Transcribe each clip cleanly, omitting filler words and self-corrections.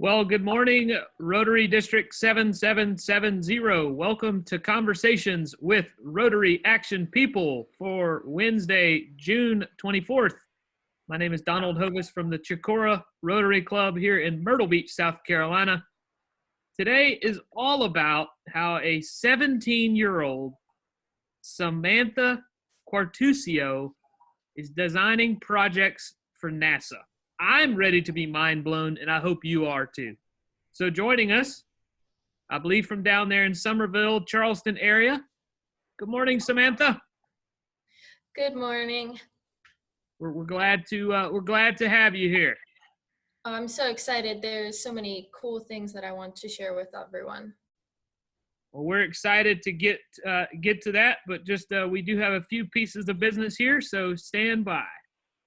Well, good morning, Rotary District 7770. Welcome to Conversations with Rotary Action People for Wednesday, June 24th. My name is Donald Hovis from the Chicora Rotary Club here in Myrtle Beach, South Carolina. Today is all about how a 17-year-old Samantha Quartuccio is designing projects for NASA. I'm ready to be mind blown, and I hope you are too. So joining us, I believe from down there in Somerville, Charleston area. Good morning, Samantha. Good morning. We're glad to have you here. I'm so excited. There's so many cool things that I want to share with everyone. Well, we're excited to get to that, but just we do have a few pieces of business here, so stand by.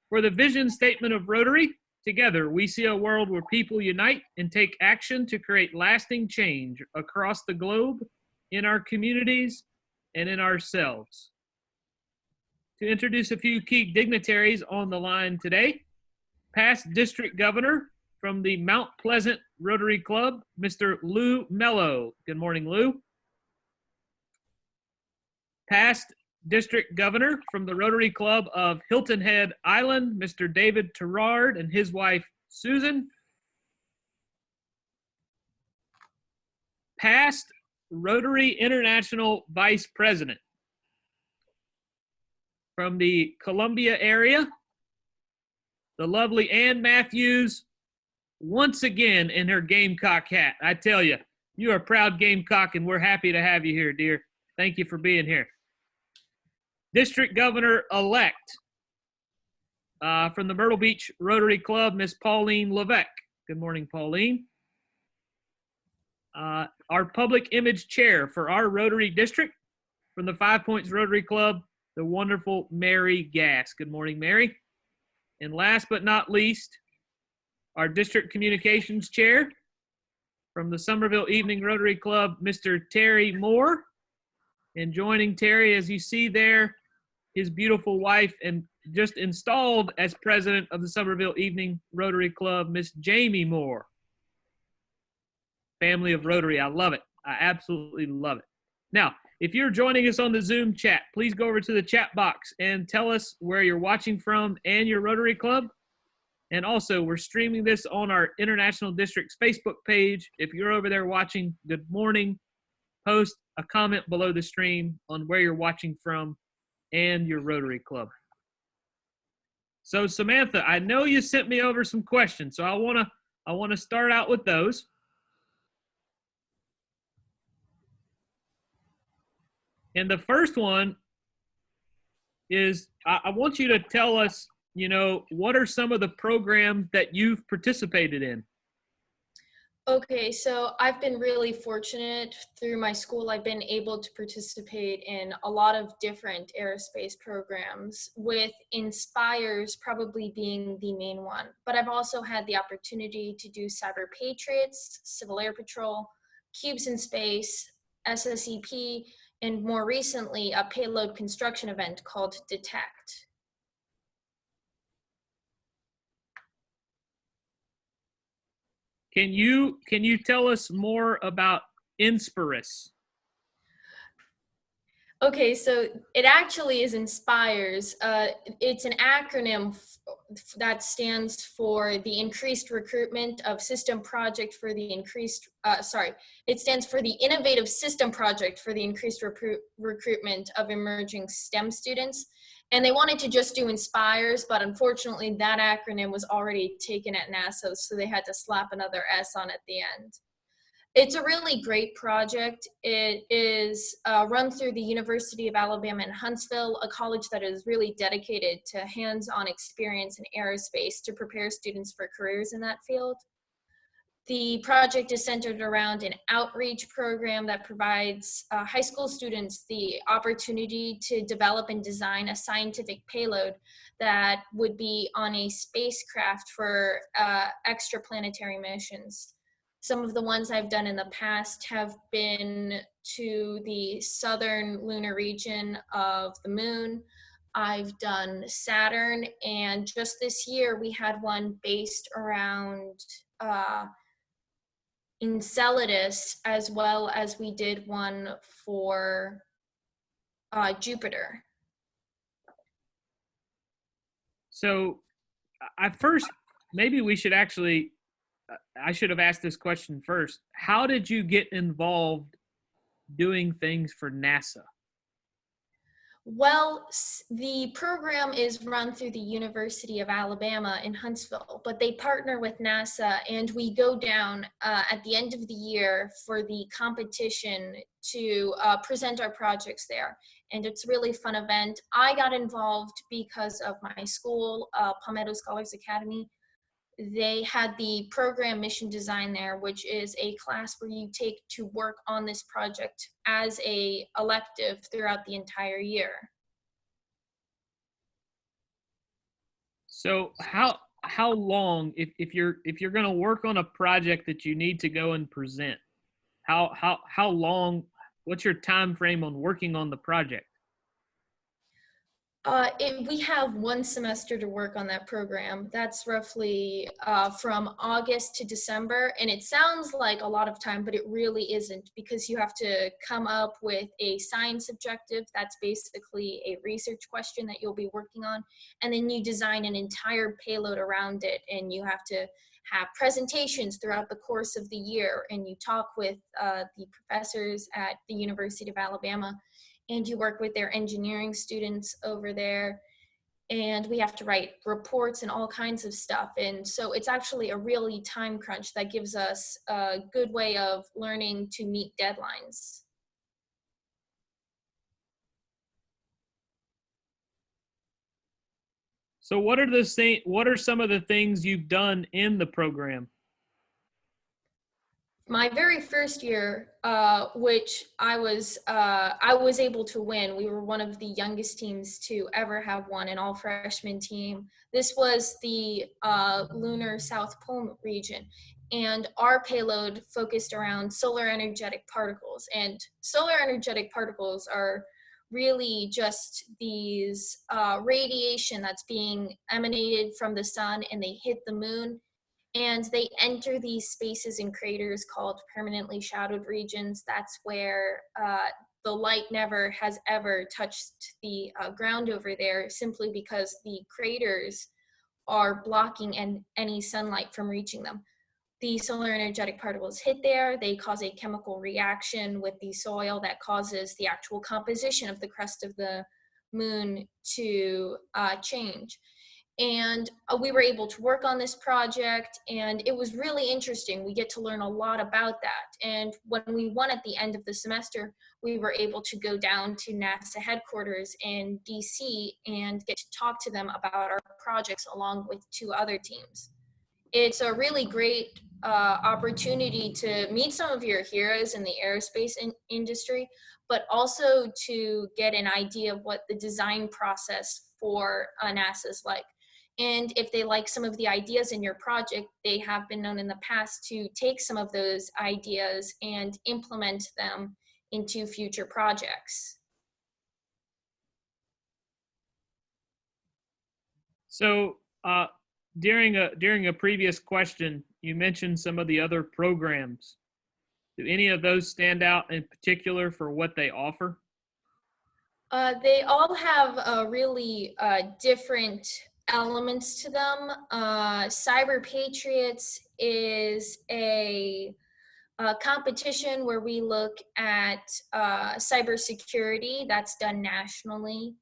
For the vision statement of Rotary, together, we see a world where people unite and take action to create lasting change across the globe, in our communities, and in ourselves. To introduce a few key dignitaries on the line today, past District Governor from the Mount Pleasant Rotary Club, Mr. Lou Mello. Good morning, Lou. Past District Governor from the Rotary Club of Hilton Head Island, Mr. David Terrard and his wife, Susan. Past Rotary International Vice President from the Columbia area, the lovely Ann Matthews, once again in her Gamecock hat. I tell you, you are a proud Gamecock, and we're happy to have you here, dear. Thank you for being here. District Governor-elect from the Myrtle Beach Rotary Club, Miss Pauline Levesque. Good morning, Pauline. Our Public Image Chair for our Rotary District from the Five Points Rotary Club, the wonderful Mary Gass. Good morning, Mary. And last but not least, our District Communications Chair from the Somerville Evening Rotary Club, Mr. Terry Moore. And joining Terry, as you see there, his beautiful wife, and just installed as president of the Somerville Evening Rotary Club, Miss Jamie Moore. Family of Rotary, I love it. I absolutely love it. Now, if you're joining us on the Zoom chat, please go over to the chat box and tell us where you're watching from and your Rotary Club. And also, we're streaming this on our International District's Facebook page. If you're over there watching, good morning. Post a comment below the stream on where you're watching from and your Rotary Club. So Samantha, I know you sent me over some questions, so I want to start out with those. And the first one is I want you to tell us, what are some of the programs that you've participated in? Okay, so I've been really fortunate through my school. I've been able to participate in a lot of different aerospace programs, with Inspires probably being the main one. But I've also had the opportunity to do Cyber Patriots, Civil Air Patrol, Cubes in Space, SSEP, and more recently, a payload construction event called Detect. Can you tell us more about Inspirus? Okay, so it actually is Inspires. It's an acronym that stands for the increased recruitment of system project for the increased, it stands for the innovative system project for the increased recruitment of emerging STEM students. And they wanted to just do Inspires, but unfortunately that acronym was already taken at NASA, so they had to slap another S on at the end. It's a really great project. It is run through the University of Alabama in Huntsville, a college that is really dedicated to hands-on experience in aerospace to prepare students for careers in that field. The project is centered around an outreach program that provides high school students the opportunity to develop and design a scientific payload that would be on a spacecraft for extraplanetary missions. Some of the ones I've done in the past have been to the southern lunar region of the moon. I've done Saturn, and just this year we had one based around Enceladus, as well as we did one for Jupiter. So I first, maybe we should actually, I should have asked this question first. How did you get involved doing things for NASA? Well, the program is run through the University of Alabama in Huntsville, but they partner with NASA, and we go down at the end of the year for the competition to present our projects there. And it's a really fun event. I got involved because of my school, Palmetto Scholars Academy. They had the program mission design there, which is a class where you take to work on this project as a elective throughout the entire year. So how long, if you're going to work on a project that you need to go and present, how long, what's your time frame on working on the project? We have 1 semester to work on that program. That's roughly from August to December. And it sounds like a lot of time, but it really isn't, because you have to come up with a science objective. That's basically a research question that you'll be working on. And then you design an entire payload around it. And you have to have presentations throughout the course of the year. And you talk with the professors at the University of Alabama, and you work with their engineering students over there, and we have to write reports and all kinds of stuff. And so it's actually a really time crunch that gives us a good way of learning to meet deadlines. So what are some of the things you've done in the program? My very first year, which I was able to win. We were one of the youngest teams to ever have won, an all-freshman team. This was the lunar South Pole region, and our payload focused around solar energetic particles. And solar energetic particles are really just these radiation that's being emanated from the sun, and they hit the moon, and they enter these spaces and craters called permanently shadowed regions. That's where the light never has ever touched the ground over there, simply because the craters are blocking any sunlight from reaching them. The solar energetic particles hit there, they cause a chemical reaction with the soil that causes the actual composition of the crust of the moon to change. And we were able to work on this project, and it was really interesting. We get to learn a lot about that. And when we won at the end of the semester, we were able to go down to NASA headquarters in DC and get to talk to them about our projects along with 2 other teams. It's a really great opportunity to meet some of your heroes in the aerospace industry, but also to get an idea of what the design process for NASA is like. And if they like some of the ideas in your project, they have been known in the past to take some of those ideas and implement them into future projects. So during a previous question, you mentioned some of the other programs. Do any of those stand out in particular for what they offer? They all have really different elements to them. Cyber Patriots is a competition where we look at cybersecurity that's done nationally.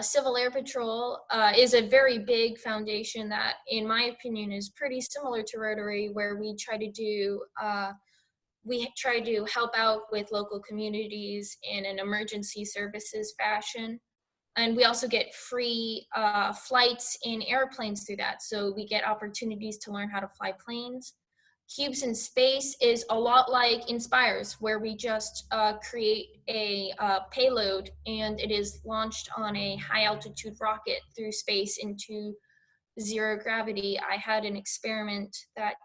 Civil Air Patrol is a very big foundation that, in my opinion, is pretty similar to Rotary, where we try to help out with local communities in an emergency services fashion. And we also get free flights in airplanes through that. So we get opportunities to learn how to fly planes. Cubes in Space is a lot like Inspires, where we just create a payload, and it is launched on a high altitude rocket through space into zero gravity. I had an experiment that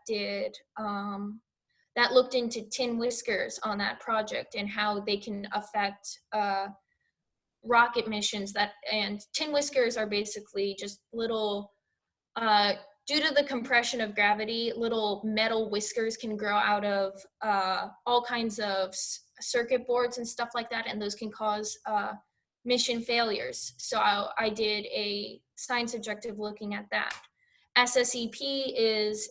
looked into tin whiskers on that project and how they can affect rocket missions. And tin whiskers are basically just little due to the compression of gravity, little metal whiskers can grow out of all kinds of circuit boards and stuff like that, and those can cause mission failures. So I did a science objective looking at that. SSEP is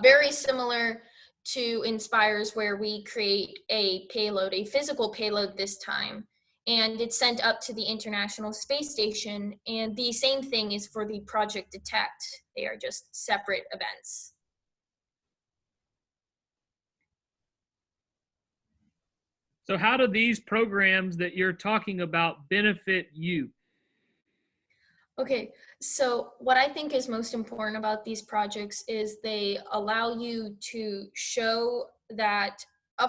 very similar to Inspires, where we create a payload, a physical payload this time, and it's sent up to the International Space Station. And the same thing is for the Project Detect. They are just separate events. So how do these programs that you're talking about benefit you? Okay, so what I think is most important about these projects is they allow you to show that,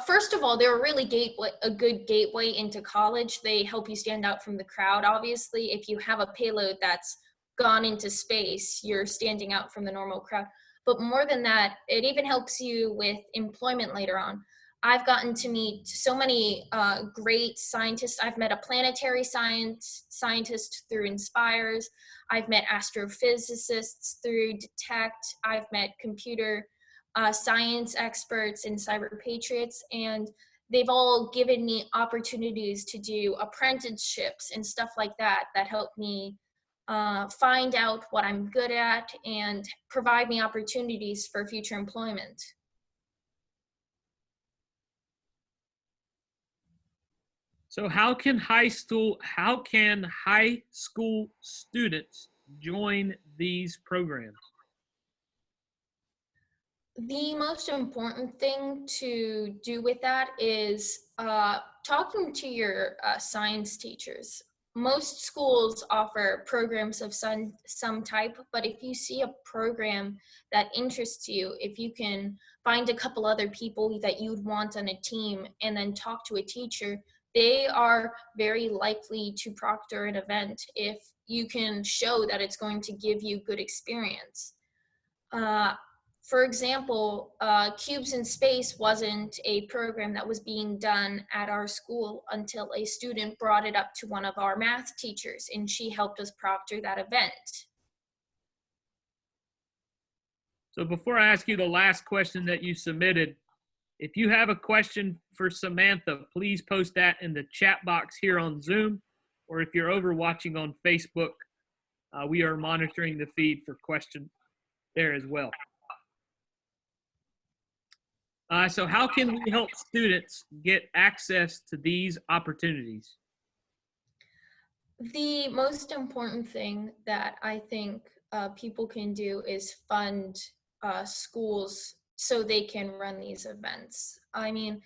first of all, they're a good gateway into college. They help you stand out from the crowd. Obviously, if you have a payload that's gone into space, you're standing out from the normal crowd. But more than that, it even helps you with employment later on. I've gotten to meet so many great scientists. I've met a planetary scientist through Inspires. I've met astrophysicists through Detect. I've met computer science experts and cyber patriots, and they've all given me opportunities to do apprenticeships and stuff like that that help me find out what I'm good at and provide me opportunities for future employment. So how can high school students join these programs? The most important thing to do with that is talking to your science teachers. Most schools offer programs of some type, but if you see a program that interests you, if you can find a couple other people that you'd want on a team and then talk to a teacher, they are very likely to proctor an event if you can show that it's going to give you good experience. For example, Cubes in Space wasn't a program that was being done at our school until a student brought it up to one of our math teachers, and she helped us proctor that event. So before I ask you the last question that you submitted, if you have a question for Samantha, please post that in the chat box here on Zoom, or if you're over watching on Facebook, we are monitoring the feed for questions there as well. So how can we help students get access to these opportunities? The most important thing that I think people can do is fund schools so they can run these events. I mean,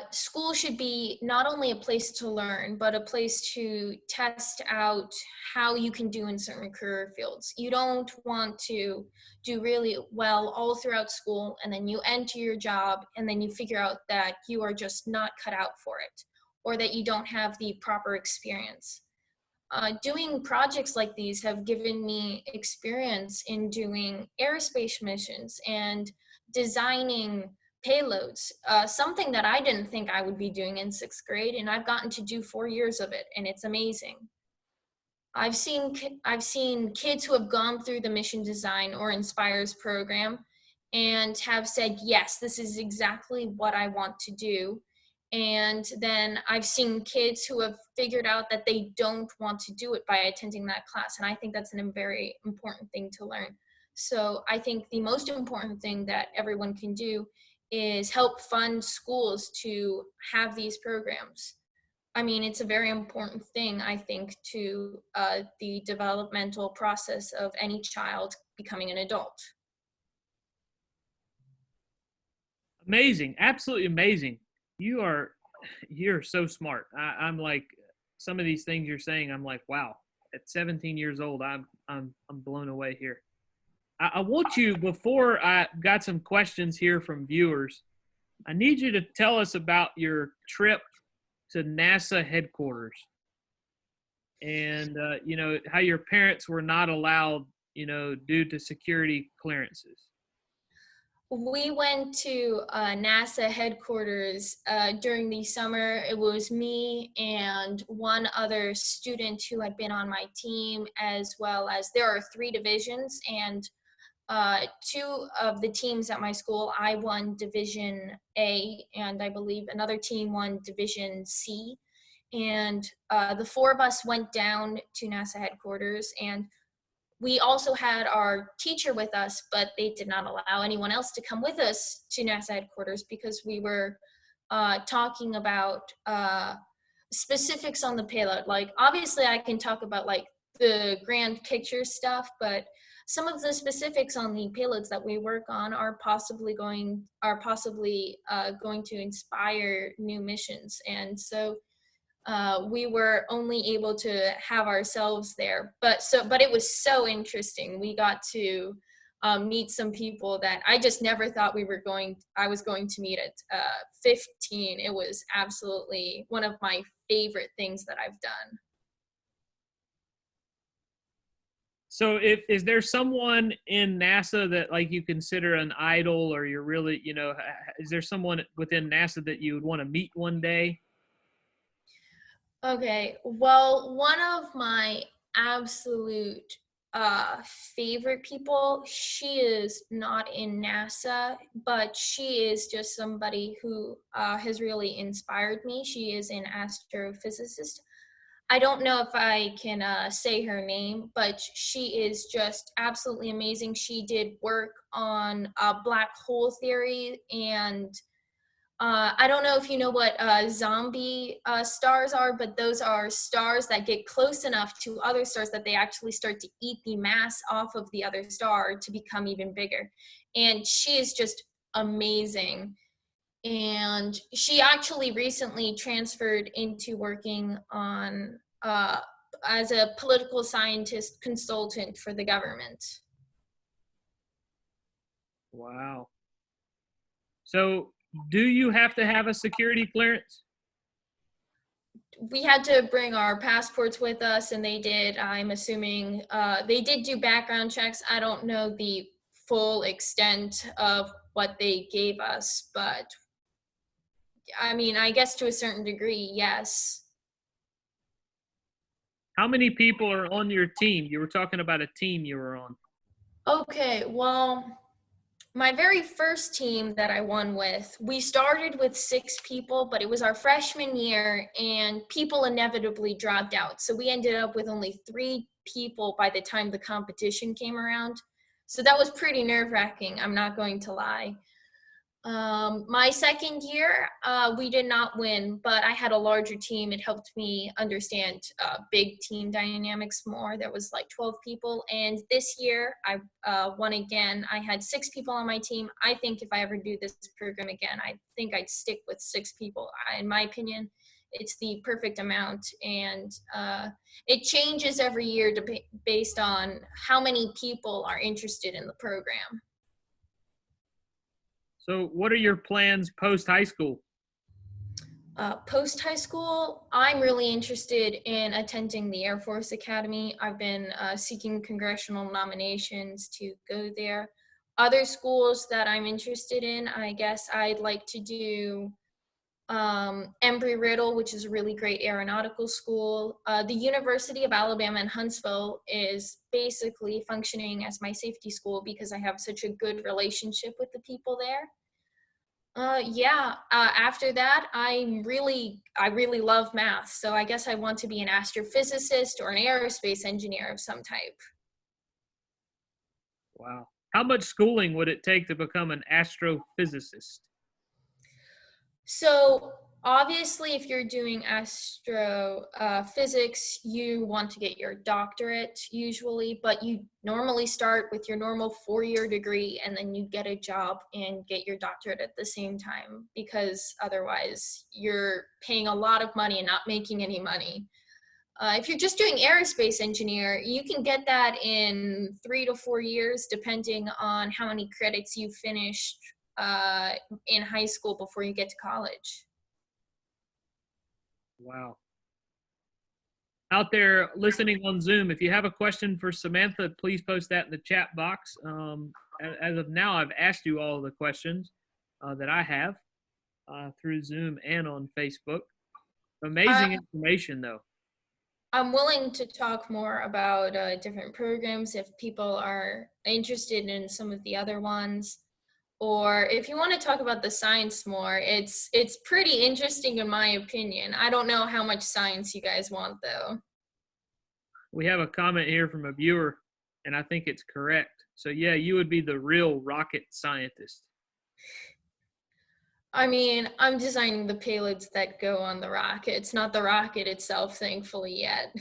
school should be not only a place to learn, but a place to test out how you can do in certain career fields. You don't want to do really well all throughout school, and then you enter your job, and then you figure out that you are just not cut out for it, or that you don't have the proper experience. Doing projects like these have given me experience in doing aerospace missions and designing payloads, something that I didn't think I would be doing in 6th grade, and I've gotten to do 4 years of it, and it's amazing. I've seen kids who have gone through the mission design or Inspires program and have said, yes, this is exactly what I want to do. And then I've seen kids who have figured out that they don't want to do it by attending that class. And I think that's a very important thing to learn. So I think the most important thing that everyone can do is help fund schools to have these programs. I mean, it's a very important thing, I think, to the developmental process of any child becoming an adult. Amazing, absolutely amazing. You're so smart. I'm like, some of these things you're saying, I'm like, wow. At 17 years old, I'm blown away here. I want you, before I got some questions here from viewers, I need you to tell us about your trip to NASA headquarters and, you know, how your parents were not allowed, you know, due to security clearances. We went to NASA headquarters during the summer. It was me and one other student who had been on my team, as well as there are 3 divisions, and 2 of the teams at my school, I won Division A, and I believe another team won Division C. And the 4 of us went down to NASA headquarters, and we also had our teacher with us, but they did not allow anyone else to come with us to NASA headquarters because we were talking about specifics on the payload. Like, obviously I can talk about like the grand picture stuff, but some of the specifics on the payloads that we work on are possibly going to inspire new missions. And so we were only able to have ourselves there, but it was so interesting. We got to meet some people that I just never thought I was going to meet at 15. It was absolutely one of my favorite things that I've done. So is there someone in NASA that like you consider an idol, or you're really, is there someone within NASA that you would want to meet one day? Okay, well, one of my absolute favorite people, she is not in NASA, but she is just somebody who has really inspired me. She is an astrophysicist. I don't know if I can say her name, but she is just absolutely amazing. She did work on black hole theory, and I don't know if you know what zombie stars are, but those are stars that get close enough to other stars that they actually start to eat the mass off of the other star to become even bigger. And she is just amazing. And she actually recently transferred into working on as a political scientist consultant for the government. Wow. So do you have to have a security clearance? We had to bring our passports with us, and they did. I'm assuming they did do background checks. I don't know the full extent of what they gave us, but I mean, I guess to a certain degree, yes. How many people are on your team? You were talking about a team you were on. Okay, well, my very first team that I won with, we started with 6 people, but it was our freshman year and people inevitably dropped out. So we ended up with only 3 people by the time the competition came around. So that was pretty nerve-wracking, I'm not going to lie. My second year, we did not win, but I had a larger team. It helped me understand big team dynamics more. There was like 12 people. And this year, I won again. I had 6 people on my team. I think if I ever do this program again, I think I'd stick with 6 people. In my opinion, it's the perfect amount. And it changes every year based on how many people are interested in the program. So what are your plans post high school? Post high school, I'm really interested in attending the Air Force Academy. I've been seeking congressional nominations to go there. Other schools that I'm interested in, I guess I'd like to do Embry-Riddle, which is a really great aeronautical school. The University of Alabama in Huntsville is basically functioning as my safety school because I have such a good relationship with the people there. After that, I really love math. So I guess I want to be an astrophysicist or an aerospace engineer of some type. Wow. How much schooling would it take to become an astrophysicist? So obviously, if you're doing astrophysics, you want to get your doctorate usually, but you normally start with your normal 4-year degree and then you get a job and get your doctorate at the same time, because otherwise you're paying a lot of money and not making any money. If you're just doing aerospace engineer, you can get that in 3 to 4 years, depending on how many credits you finished in high school before you get to college. Wow. Out there listening on Zoom, if you have a question for Samantha, please post that in the chat box. as of now, I've asked you all the questions that I have through Zoom and on Facebook. Amazing I, information, though. I'm willing to talk more about different programs if people are interested in some of the other ones. Or if you want to talk about the science more, it's pretty interesting in my opinion. I don't know how much science you guys want though. We have a comment here from a viewer, and I think it's correct. So, yeah, you would be the real rocket scientist. I mean, I'm designing the payloads that go on the rocket. It's not the rocket itself, thankfully, yet.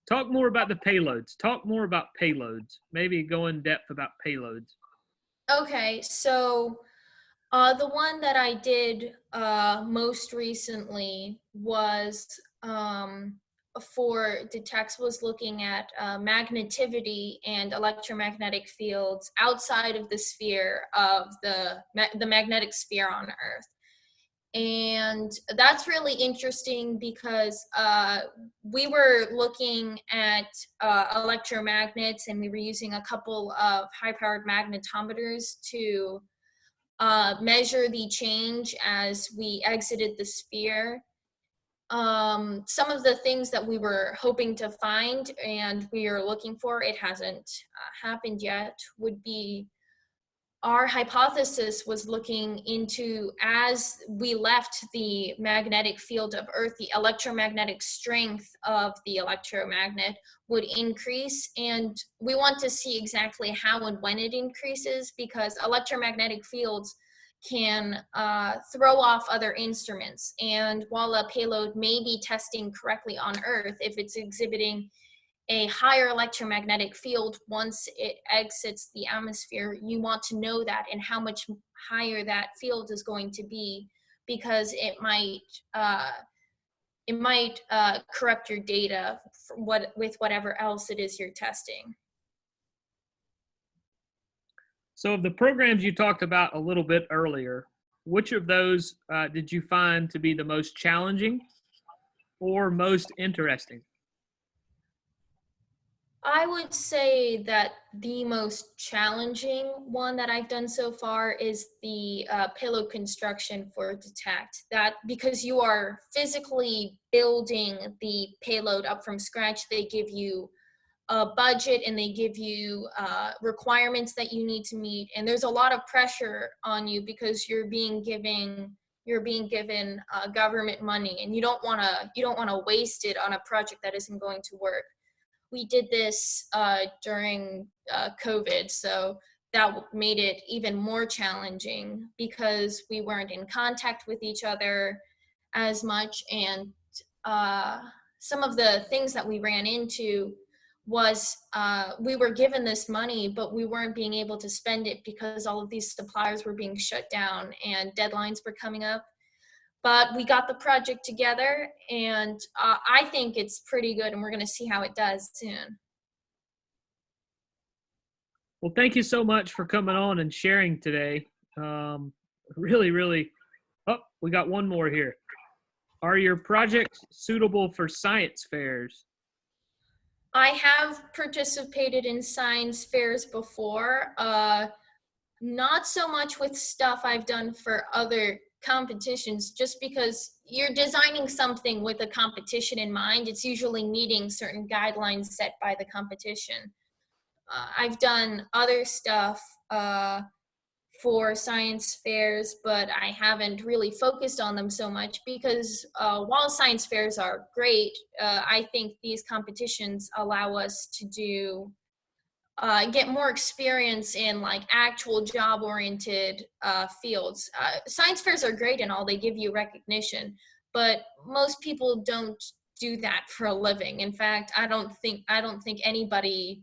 Talk more about the payloads. Talk more about payloads. Maybe go in depth about payloads. Okay, so the one that I did most recently was for detects was looking at magnetivity and electromagnetic fields outside of the sphere of the magnetic sphere on Earth. And that's really interesting because we were looking at electromagnets, and we were using a couple of high-powered magnetometers to measure the change as we exited the sphere. Some of the things that we were hoping to find and we are looking for, it hasn't happened yet, would be our hypothesis was looking into, as we left the magnetic field of Earth, the electromagnetic strength of the electromagnet would increase. And we want to see exactly how and when it increases, because electromagnetic fields can throw off other instruments. And while a payload may be testing correctly on Earth, if it's exhibiting a higher electromagnetic field once it exits the atmosphere, you want to know that and how much higher that field is going to be, because it might corrupt your data with whatever else it is you're testing. So, of the programs you talked about a little bit earlier, which of those did you find to be the most challenging or most interesting? I would say that the most challenging one that I've done so far is the payload construction for Detect. That, because you are physically building the payload up from scratch, they give you a budget and they give you requirements that you need to meet, and there's a lot of pressure on you because you're being given government money, and you don't want to waste it on a project that isn't going to work. We did this during COVID, so that made it even more challenging because we weren't in contact with each other as much. And some of the things that we ran into was we were given this money, but we weren't being able to spend it because all of these suppliers were being shut down and deadlines were coming up. But we got the project together, and I think it's pretty good, and we're going to see how it does soon. Well, thank you so much for coming on and sharing today. Really, really. Oh, we got one more here. Are your projects suitable for science fairs? I have participated in science fairs before. Not so much with stuff I've done for other competitions, just because you're designing something with a competition in mind. It's usually meeting certain guidelines set by the competition. I've done other stuff for science fairs, but I haven't really focused on them so much because while science fairs are great, I think these competitions allow us to get more experience in like actual job-oriented fields. Science fairs are great and all, they give you recognition, but most people don't do that for a living. In fact, I don't think anybody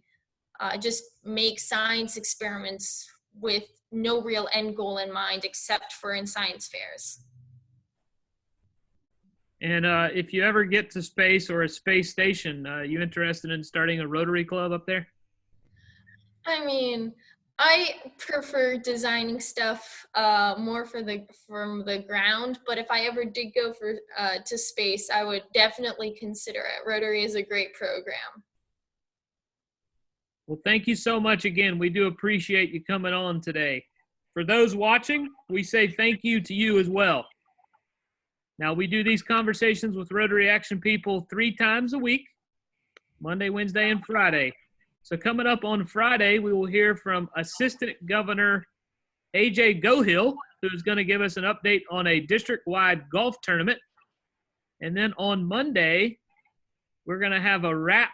just makes science experiments with no real end goal in mind except for in science fairs. And if you ever get to space or a space station, you interested in starting a Rotary club up there? I mean, I prefer designing stuff more from the ground, but if I ever did go to space, I would definitely consider it. Rotary is a great program. Well, thank you so much again. We do appreciate you coming on today. For those watching, we say thank you to you as well. Now, we do these conversations with Rotary Action People 3 times a week, Monday, Wednesday, and Friday. So coming up on Friday, we will hear from Assistant Governor AJ Gohill, who is going to give us an update on a district-wide golf tournament. And then on Monday, we're going to have a wrap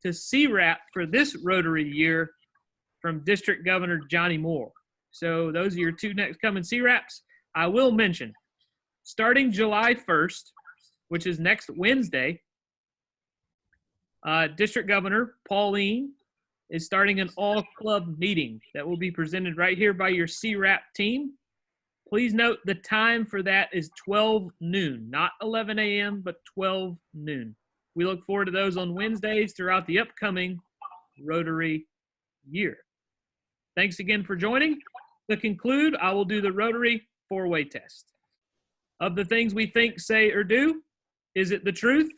to CWRAP for this Rotary year from District Governor Johnny Moore. So those are your 2 next coming CWRAPs. I will mention, starting July 1st, which is next Wednesday, District Governor Pauline is starting an all-club meeting that will be presented right here by your CWRAP team. Please note the time for that is 12 noon, not 11 a.m., but 12 noon. We look forward to those on Wednesdays throughout the upcoming Rotary year. Thanks again for joining. To conclude, I will do the Rotary 4-way test. Of the things we think, say, or do, is it the truth?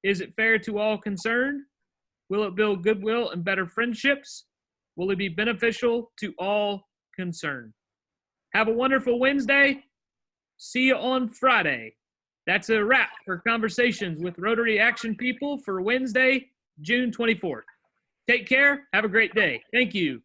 Is it fair to all concerned? Will it build goodwill and better friendships? Will it be beneficial to all concerned? Have a wonderful Wednesday. See you on Friday. That's a wrap for Conversations with Rotary Action People for Wednesday, June 24th. Take care. Have a great day. Thank you.